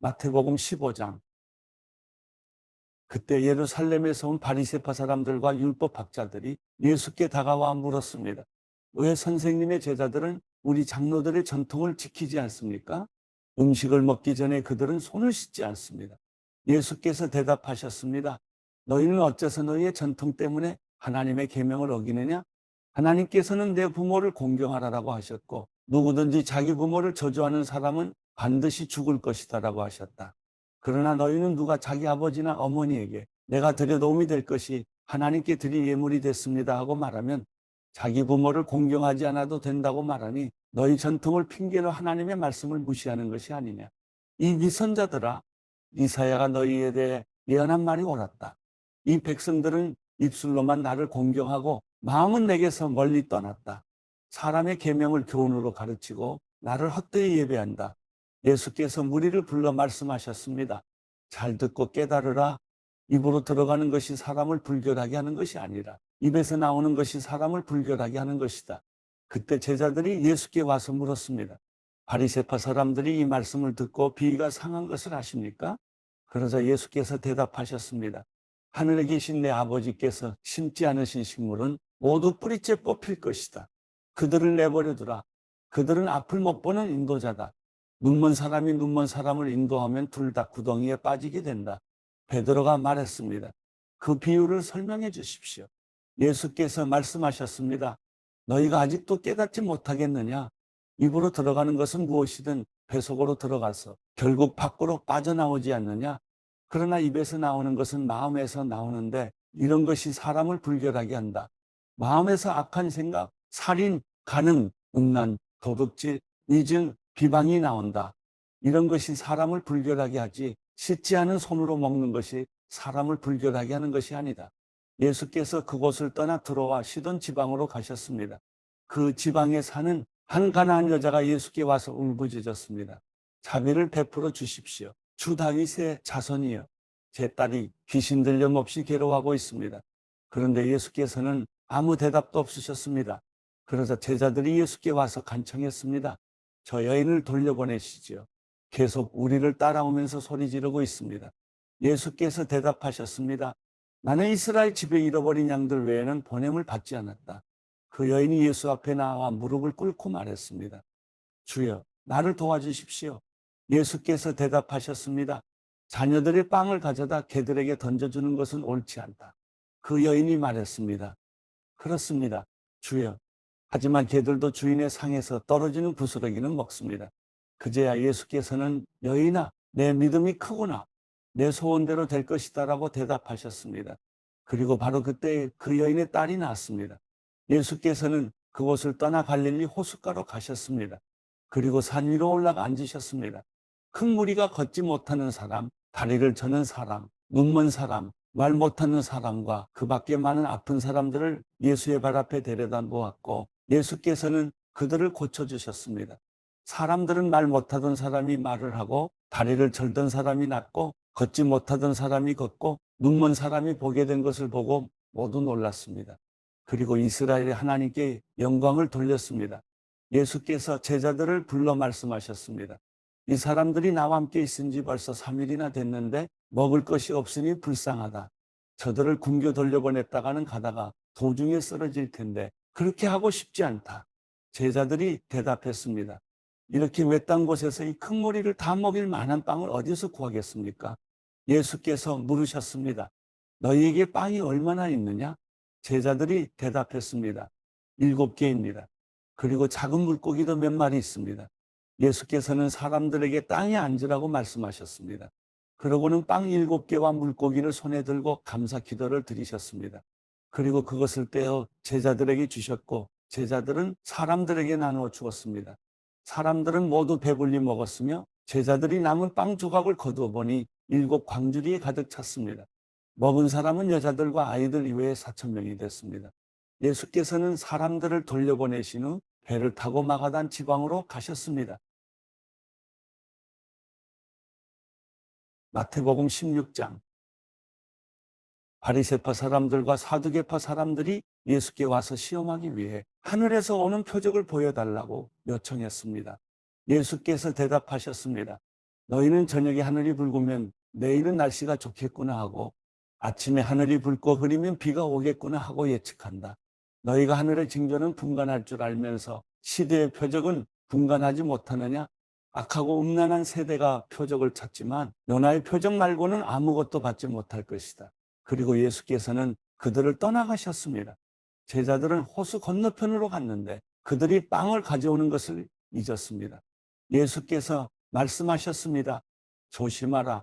마태복음 15장. 그때 예루살렘에서 온 바리새파 사람들과 율법 학자들이 예수께 다가와 물었습니다. 왜 선생님의 제자들은 우리 장로들의 전통을 지키지 않습니까? 음식을 먹기 전에 그들은 손을 씻지 않습니다. 예수께서 대답하셨습니다. 너희는 어째서 너희의 전통 때문에 하나님의 계명을 어기느냐? 하나님께서는 내 부모를 공경하라라고 하셨고 누구든지 자기 부모를 저주하는 사람은 반드시 죽을 것이다라고 하셨다. 그러나 너희는 누가 자기 아버지나 어머니에게 내가 드려 도움이 될 것이 하나님께 드릴 예물이 됐습니다 하고 말하면 자기 부모를 공경하지 않아도 된다고 말하니 너희 전통을 핑계로 하나님의 말씀을 무시하는 것이 아니냐. 이 미선자들아, 이사야가 너희에 대해 예언한 말이 옳았다. 이 백성들은 입술로만 나를 공경하고 마음은 내게서 멀리 떠났다. 사람의 계명을 교훈으로 가르치고 나를 헛되이 예배한다. 예수께서 무리를 불러 말씀하셨습니다. 잘 듣고 깨달으라. 입으로 들어가는 것이 사람을 불결하게 하는 것이 아니라 입에서 나오는 것이 사람을 불결하게 하는 것이다. 그때 제자들이 예수께 와서 물었습니다. 바리새파 사람들이 이 말씀을 듣고 비위가 상한 것을 아십니까? 그러자 예수께서 대답하셨습니다. 하늘에 계신 내 아버지께서 심지 않으신 식물은 모두 뿌리째 뽑힐 것이다. 그들을 내버려 두라. 그들은 앞을 못 보는 인도자다. 눈먼 사람이 눈먼 사람을 인도하면 둘 다 구덩이에 빠지게 된다. 베드로가 말했습니다. 그 비유를 설명해 주십시오. 예수께서 말씀하셨습니다. 너희가 아직도 깨닫지 못하겠느냐? 입으로 들어가는 것은 무엇이든 배 속으로 들어가서 결국 밖으로 빠져나오지 않느냐? 그러나 입에서 나오는 것은 마음에서 나오는데 이런 것이 사람을 불결하게 한다. 마음에서 악한 생각, 살인, 간음, 음란, 도둑질, 이증, 비방이 나온다. 이런 것이 사람을 불결하게 하지 씻지 않은 손으로 먹는 것이 사람을 불결하게 하는 것이 아니다. 예수께서 그곳을 떠나 들어와 시돈 지방으로 가셨습니다. 그 지방에 사는 한 가나안 여자가 예수께 와서 울부짖었습니다. 자비를 베풀어 주십시오. 주 다윗의 자손이여, 제 딸이 귀신 들림 없이 괴로워하고 있습니다. 그런데 예수께서는 아무 대답도 없으셨습니다. 그러자 제자들이 예수께 와서 간청했습니다. 저 여인을 돌려보내시지요. 계속 우리를 따라오면서 소리 지르고 있습니다. 예수께서 대답하셨습니다. 나는 이스라엘 집에 잃어버린 양들 외에는 보냄을 받지 않았다. 그 여인이 예수 앞에 나와 무릎을 꿇고 말했습니다. 주여, 나를 도와주십시오. 예수께서 대답하셨습니다. 자녀들의 빵을 가져다 개들에게 던져주는 것은 옳지 않다. 그 여인이 말했습니다. 그렇습니다. 주여. 하지만 개들도 주인의 상에서 떨어지는 부스러기는 먹습니다. 그제야 예수께서는 여인아, 내 믿음이 크구나. 내 소원대로 될 것이다라고 대답하셨습니다. 그리고 바로 그때 그 여인의 딸이 낳았습니다. 예수께서는 그곳을 떠나 갈릴리 호숫가로 가셨습니다. 그리고 산 위로 올라가 앉으셨습니다. 큰 무리가 걷지 못하는 사람, 다리를 저는 사람, 눈먼 사람, 말 못하는 사람과 그 밖에 많은 아픈 사람들을 예수의 발 앞에 데려다 놓았고 예수께서는 그들을 고쳐주셨습니다. 사람들은 말 못하던 사람이 말을 하고 다리를 절던 사람이 낫고 걷지 못하던 사람이 걷고 눈먼 사람이 보게 된 것을 보고 모두 놀랐습니다. 그리고 이스라엘의 하나님께 영광을 돌렸습니다. 예수께서 제자들을 불러 말씀하셨습니다. 이 사람들이 나와 함께 있은 지 벌써 3일이나 됐는데 먹을 것이 없으니 불쌍하다. 저들을 굶겨 돌려보냈다가는 가다가 도중에 쓰러질 텐데 그렇게 하고 싶지 않다. 제자들이 대답했습니다. 이렇게 외딴 곳에서 이 큰 무리를 다 먹일 만한 빵을 어디서 구하겠습니까? 예수께서 물으셨습니다. 너희에게 빵이 얼마나 있느냐? 제자들이 대답했습니다. 7개입니다. 그리고 작은 물고기도 몇 마리 있습니다. 예수께서는 사람들에게 땅에 앉으라고 말씀하셨습니다. 그러고는 빵 7개와 물고기를 손에 들고 감사 기도를 드리셨습니다. 그리고 그것을 떼어 제자들에게 주셨고 제자들은 사람들에게 나누어 주었습니다. 사람들은 모두 배불리 먹었으며 제자들이 남은 빵 조각을 거두어 보니 7광주리에 가득 찼습니다. 먹은 사람은 여자들과 아이들 이외에 4,000명이 됐습니다. 예수께서는 사람들을 돌려보내신 후 배를 타고 마가단 지방으로 가셨습니다. 마태복음 16장. 바리새파 사람들과 사두개파 사람들이 예수께 와서 시험하기 위해 하늘에서 오는 표적을 보여달라고 요청했습니다. 예수께서 대답하셨습니다. 너희는 저녁에 하늘이 붉으면 내일은 날씨가 좋겠구나 하고 아침에 하늘이 붉고 흐리면 비가 오겠구나 하고 예측한다. 너희가 하늘의 징조는 분간할 줄 알면서 시대의 표적은 분간하지 못하느냐? 악하고 음란한 세대가 표적을 찾지만 요나의 표적 말고는 아무것도 받지 못할 것이다. 그리고 예수께서는 그들을 떠나가셨습니다. 제자들은 호수 건너편으로 갔는데 그들이 빵을 가져오는 것을 잊었습니다. 예수께서 말씀하셨습니다. 조심하라.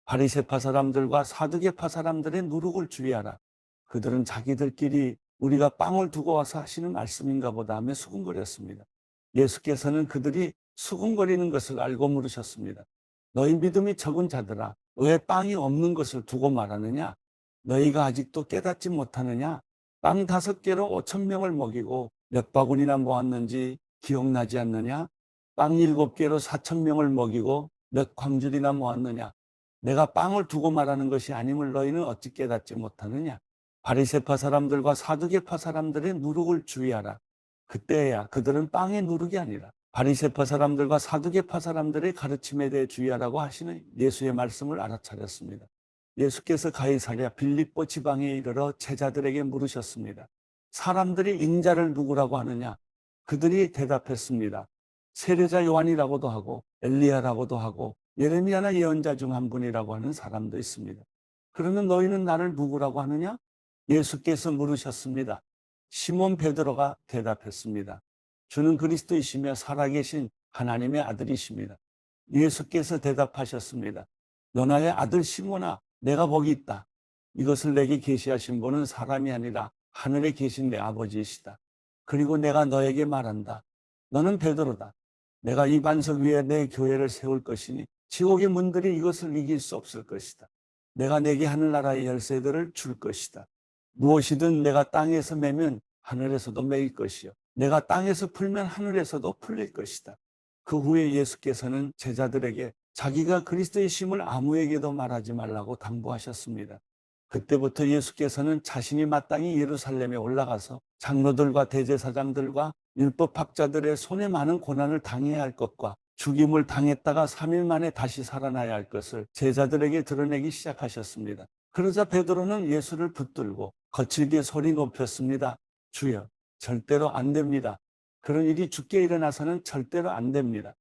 바리새파 사람들과 사두개파 사람들의 누룩을 주의하라. 그들은 자기들끼리 우리가 빵을 두고 와서 하시는 말씀인가 보다 하며 수군거렸습니다. 예수께서는 그들이 수군거리는 것을 알고 물으셨습니다. 너희 믿음이 적은 자들아, 왜 빵이 없는 것을 두고 말하느냐? 너희가 아직도 깨닫지 못하느냐? 빵 5개로 5,000명을 먹이고 몇 바구니나 모았는지 기억나지 않느냐? 빵 7개로 4,000명을 먹이고 몇 광줄이나 모았느냐? 내가 빵을 두고 말하는 것이 아님을 너희는 어찌 깨닫지 못하느냐? 바리새파 사람들과 사두개파 사람들의 누룩을 주의하라. 그때야 그들은 빵의 누룩이 아니라 바리새파 사람들과 사두개파 사람들의 가르침에 대해 주의하라고 하시는 예수의 말씀을 알아차렸습니다. 예수께서 가이사랴 빌립보 지방에 이르러 제자들에게 물으셨습니다. 사람들이 인자를 누구라고 하느냐? 그들이 대답했습니다. 세례자 요한이라고도 하고 엘리야라고도 하고 예레미야나 예언자 중 한 분이라고 하는 사람도 있습니다. 그러면 너희는 나를 누구라고 하느냐? 예수께서 물으셨습니다. 시몬 베드로가 대답했습니다. 주는 그리스도이시며 살아계신 하나님의 아들이십니다. 예수께서 대답하셨습니다. 요나의 아들 시몬아, 내가 복이 있다. 이것을 내게 계시하신 분은 사람이 아니라 하늘에 계신 내 아버지이시다. 그리고 내가 너에게 말한다. 너는 베드로다. 내가 이 반석 위에 내 교회를 세울 것이니 지옥의 문들이 이것을 이길 수 없을 것이다. 내가 내게 하늘나라의 열쇠들을 줄 것이다. 무엇이든 내가 땅에서 매면 하늘에서도 매일 것이요. 내가 땅에서 풀면 하늘에서도 풀릴 것이다. 그 후에 예수께서는 제자들에게 자기가 그리스도이심을 아무에게도 말하지 말라고 당부하셨습니다. 그때부터 예수께서는 자신이 마땅히 예루살렘에 올라가서 장로들과 대제사장들과 율법학자들의 손에 많은 고난을 당해야 할 것과 죽임을 당했다가 3일 만에 다시 살아나야 할 것을 제자들에게 드러내기 시작하셨습니다. 그러자 베드로는 예수를 붙들고 거칠게 소리 높였습니다. 주여, 절대로 안 됩니다. 그런 일이 죽게 일어나서는 절대로 안 됩니다.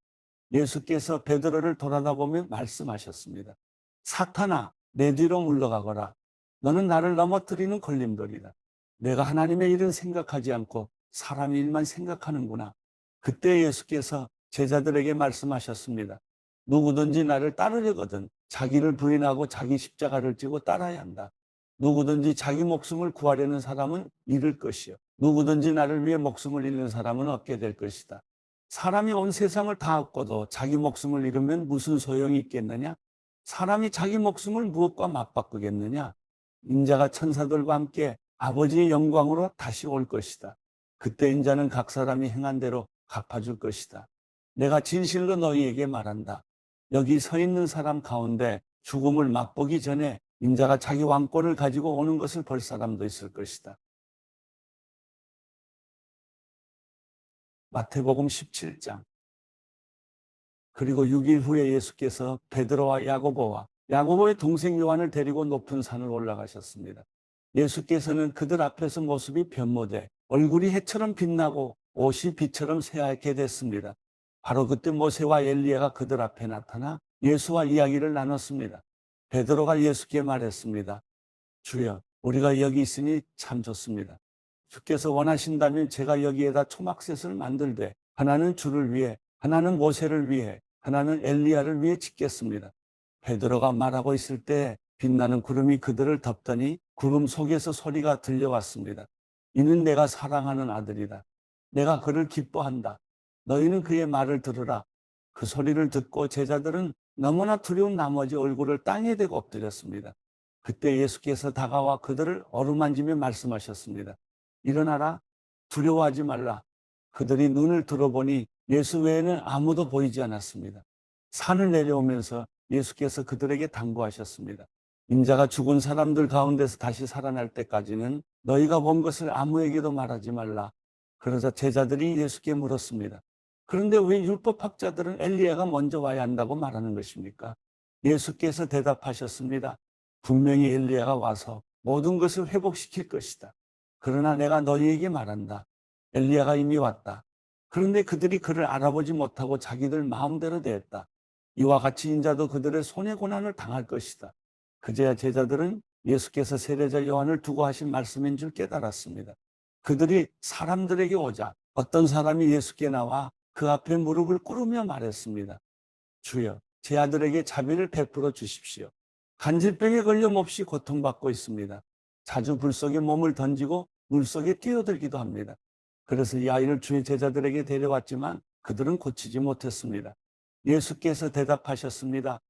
예수께서 베드로를 돌아다보며 말씀하셨습니다. 사탄아, 내 뒤로 물러가거라. 너는 나를 넘어뜨리는 걸림돌이다. 내가 하나님의 일은 생각하지 않고 사람의 일만 생각하는구나. 그때 예수께서 제자들에게 말씀하셨습니다. 누구든지 나를 따르려거든 자기를 부인하고 자기 십자가를 지고 따라야 한다. 누구든지 자기 목숨을 구하려는 사람은 잃을 것이요. 누구든지 나를 위해 목숨을 잃는 사람은 얻게 될 것이다. 사람이 온 세상을 다 얻고도 자기 목숨을 잃으면 무슨 소용이 있겠느냐? 사람이 자기 목숨을 무엇과 맞바꾸겠느냐? 인자가 천사들과 함께 아버지의 영광으로 다시 올 것이다. 그때 인자는 각 사람이 행한 대로 갚아줄 것이다. 내가 진실로 너희에게 말한다. 여기 서 있는 사람 가운데 죽음을 맛보기 전에 인자가 자기 왕권을 가지고 오는 것을 볼 사람도 있을 것이다. 마태복음 17장. 그리고 6일 후에 예수께서 베드로와 야고보의 동생 요한을 데리고 높은 산을 올라가셨습니다. 예수께서는 그들 앞에서 모습이 변모돼 얼굴이 해처럼 빛나고 옷이 빛처럼 새하얗게 됐습니다. 바로 그때 모세와 엘리야가 그들 앞에 나타나 예수와 이야기를 나눴습니다. 베드로가 예수께 말했습니다. 주여, 우리가 여기 있으니 참 좋습니다. 주께서 원하신다면 제가 여기에다 초막셋을 만들되 하나는 주를 위해, 하나는 모세를 위해, 하나는 엘리야를 위해 짓겠습니다. 베드로가 말하고 있을 때 빛나는 구름이 그들을 덮더니 구름 속에서 소리가 들려왔습니다. 이는 내가 사랑하는 아들이다. 내가 그를 기뻐한다. 너희는 그의 말을 들으라. 그 소리를 듣고 제자들은 너무나 두려운 나머지 얼굴을 땅에 대고 엎드렸습니다. 그때 예수께서 다가와 그들을 어루만지며 말씀하셨습니다. 일어나라. 두려워하지 말라. 그들이 눈을 들어보니 예수 외에는 아무도 보이지 않았습니다. 산을 내려오면서 예수께서 그들에게 당부하셨습니다. 인자가 죽은 사람들 가운데서 다시 살아날 때까지는 너희가 본 것을 아무에게도 말하지 말라. 그러자 제자들이 예수께 물었습니다. 그런데 왜 율법학자들은 엘리야가 먼저 와야 한다고 말하는 것입니까? 예수께서 대답하셨습니다. 분명히 엘리야가 와서 모든 것을 회복시킬 것이다. 그러나 내가 너희에게 말한다. 엘리야가 이미 왔다. 그런데 그들이 그를 알아보지 못하고 자기들 마음대로 대했다. 이와 같이 인자도 그들의 손해 고난을 당할 것이다. 그제야 제자들은 예수께서 세례자 요한을 두고 하신 말씀인 줄 깨달았습니다. 그들이 사람들에게 오자 어떤 사람이 예수께 나와 그 앞에 무릎을 꿇으며 말했습니다. 주여, 제 아들에게 자비를 베풀어 주십시오. 간질병에 걸려 몹시 고통받고 있습니다. 자주 불 속에 몸을 던지고 물 속에 뛰어들기도 합니다. 그래서 이 아이를 주의 제자들에게 데려왔지만 그들은 고치지 못했습니다. 예수께서 대답하셨습니다.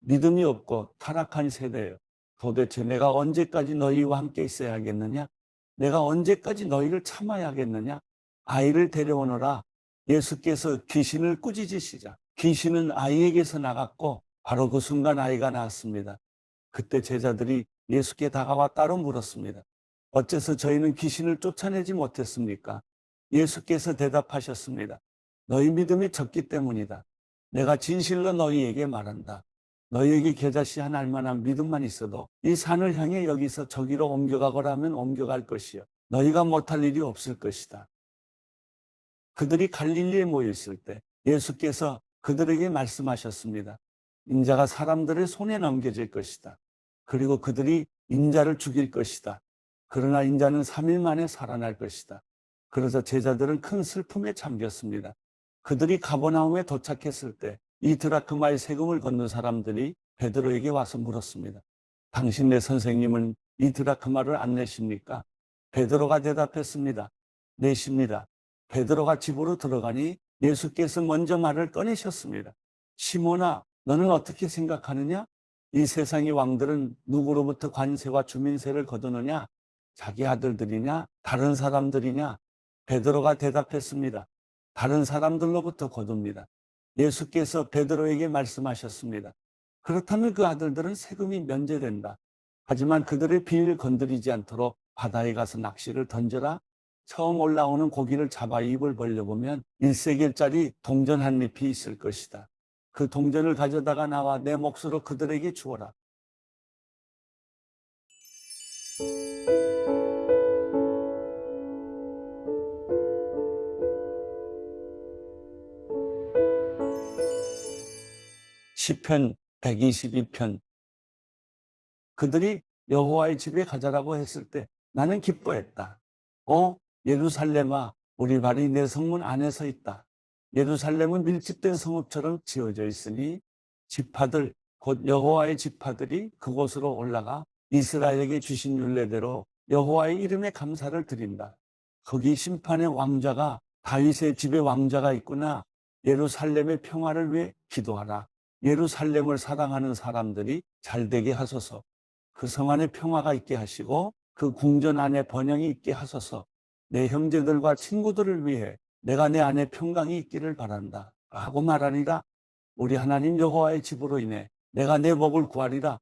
믿음이 없고 타락한 세대예요. 도대체 내가 언제까지 너희와 함께 있어야 하겠느냐? 내가 언제까지 너희를 참아야 하겠느냐? 아이를 데려오너라. 예수께서 귀신을 꾸짖으시자 귀신은 아이에게서 나갔고 바로 그 순간 아이가 나왔습니다. 그때 제자들이 예수께 다가와 따로 물었습니다. 어째서 저희는 귀신을 쫓아내지 못했습니까? 예수께서 대답하셨습니다. 너희 믿음이 적기 때문이다. 내가 진실로 너희에게 말한다. 너희에게 겨자씨 한 알만한 믿음만 있어도 이 산을 향해 여기서 저기로 옮겨가거라 하면 옮겨갈 것이요. 너희가 못할 일이 없을 것이다. 그들이 갈릴리에 모여 있을 때 예수께서 그들에게 말씀하셨습니다. 인자가 사람들의 손에 넘겨질 것이다. 그리고 그들이 인자를 죽일 것이다. 그러나 인자는 3일 만에 살아날 것이다. 그래서 제자들은 큰 슬픔에 잠겼습니다. 그들이 가버나움에 도착했을 때 이 드라크마의 세금을 걷는 사람들이 베드로에게 와서 물었습니다. 당신네 선생님은 이 드라크마를 안 내십니까? 베드로가 대답했습니다. 내십니다. 베드로가 집으로 들어가니 예수께서 먼저 말을 꺼내셨습니다. 시몬아, 너는 어떻게 생각하느냐? 이 세상의 왕들은 누구로부터 관세와 주민세를 거두느냐? 자기 아들들이냐? 다른 사람들이냐? 베드로가 대답했습니다. 다른 사람들로부터 거둡니다. 예수께서 베드로에게 말씀하셨습니다. 그렇다면 그 아들들은 세금이 면제된다. 하지만 그들의 비위를 건드리지 않도록 바다에 가서 낚시를 던져라. 처음 올라오는 고기를 잡아 입을 벌려보면 1세겔짜리 동전 한 잎이 있을 것이다. 그 동전을 가져다가 나와 내 몫으로 그들에게 주어라. 시편 122편. 그들이 여호와의 집에 가자라고 했을 때 나는 기뻐했다. 예루살렘아, 우리 발이 내 성문 안에 서 있다. 예루살렘은 밀집된 성읍처럼 지어져 있으니 지파들, 곧 여호와의 지파들이 그곳으로 올라가 이스라엘에게 주신 율례대로 여호와의 이름에 감사를 드린다. 거기 심판의 왕자가, 다윗의 집에 왕자가 있구나. 예루살렘의 평화를 위해 기도하라. 예루살렘을 사랑하는 사람들이 잘되게 하소서. 그 성 안에 평화가 있게 하시고 그 궁전 안에 번영이 있게 하소서. 내 형제들과 친구들을 위해 내가 내 안에 평강이 있기를 바란다 하고 말하니라. 우리 하나님 여호와의 집으로 인해 내가 내 복을 구하리라.